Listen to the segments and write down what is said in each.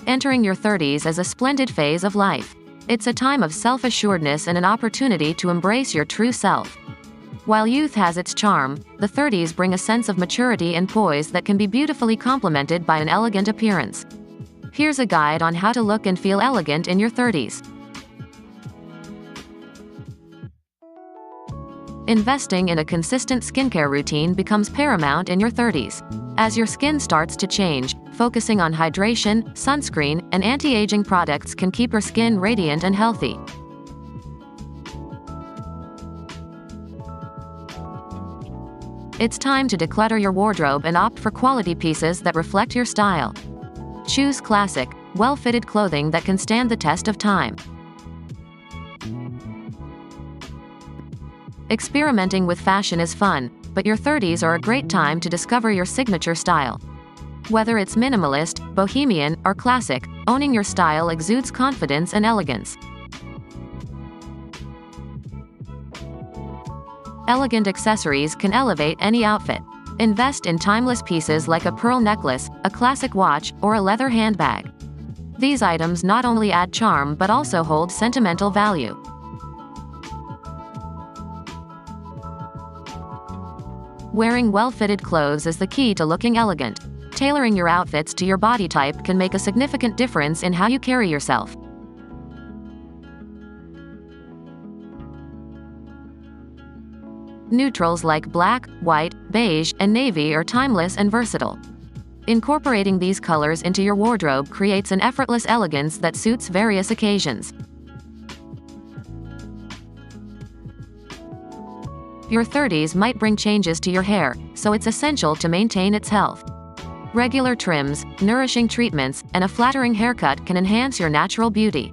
Entering your 30s is a splendid phase of life. It's a time of self-assuredness and an opportunity to embrace your true self. While youth has its charm, the 30s bring a sense of maturity and poise that can be beautifully complemented by an elegant appearance. Here's a guide on how to look and feel elegant in your 30s. Investing in a consistent skincare routine becomes paramount in your 30s. As your skin starts to change, focusing on hydration, sunscreen, and anti-aging products can keep your skin radiant and healthy. It's time to declutter your wardrobe and opt for quality pieces that reflect your style. Choose classic, well-fitted clothing that can stand the test of time. Experimenting with fashion is fun, but your 30s are a great time to discover your signature style. Whether it's minimalist, bohemian, or classic, owning your style exudes confidence and elegance. Elegant accessories can elevate any outfit. Invest in timeless pieces like a pearl necklace, a classic watch, or a leather handbag. These items not only add charm but also hold sentimental value. Wearing well-fitted clothes is the key to looking elegant. Tailoring your outfits to your body type can make a significant difference in how you carry yourself. Neutrals like black, white, beige, and navy are timeless and versatile. Incorporating these colors into your wardrobe creates an effortless elegance that suits various occasions. Your 30s might bring changes to your hair, so it's essential to maintain its health. Regular trims, nourishing treatments, and a flattering haircut can enhance your natural beauty.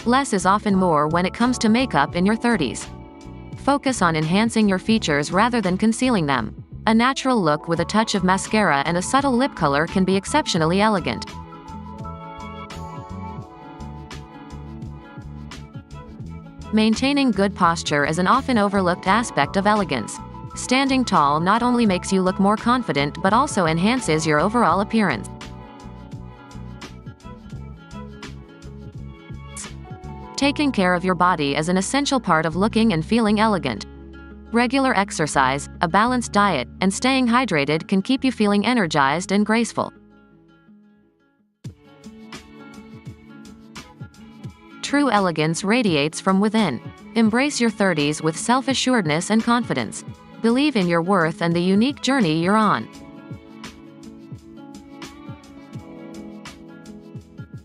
Less is often more when it comes to makeup in your 30s. Focus on enhancing your features rather than concealing them. A natural look with a touch of mascara and a subtle lip color can be exceptionally elegant. Maintaining good posture is an often overlooked aspect of elegance. Standing tall not only makes you look more confident but also enhances your overall appearance. Taking care of your body is an essential part of looking and feeling elegant. Regular exercise, a balanced diet, and staying hydrated can keep you feeling energized and graceful. True elegance radiates from within. Embrace your 30s with self-assuredness and confidence. Believe in your worth and the unique journey you're on.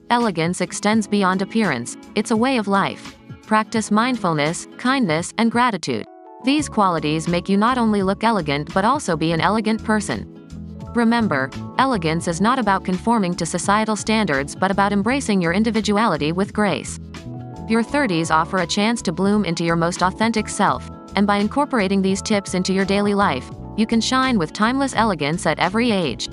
Elegance extends beyond appearance. It's a way of life. Practice mindfulness, kindness, and gratitude. These qualities make you not only look elegant but also be an elegant person. Remember, elegance is not about conforming to societal standards but about embracing your individuality with grace. Your 30s offer a chance to bloom into your most authentic self, and by incorporating these tips into your daily life, you can shine with timeless elegance at every age.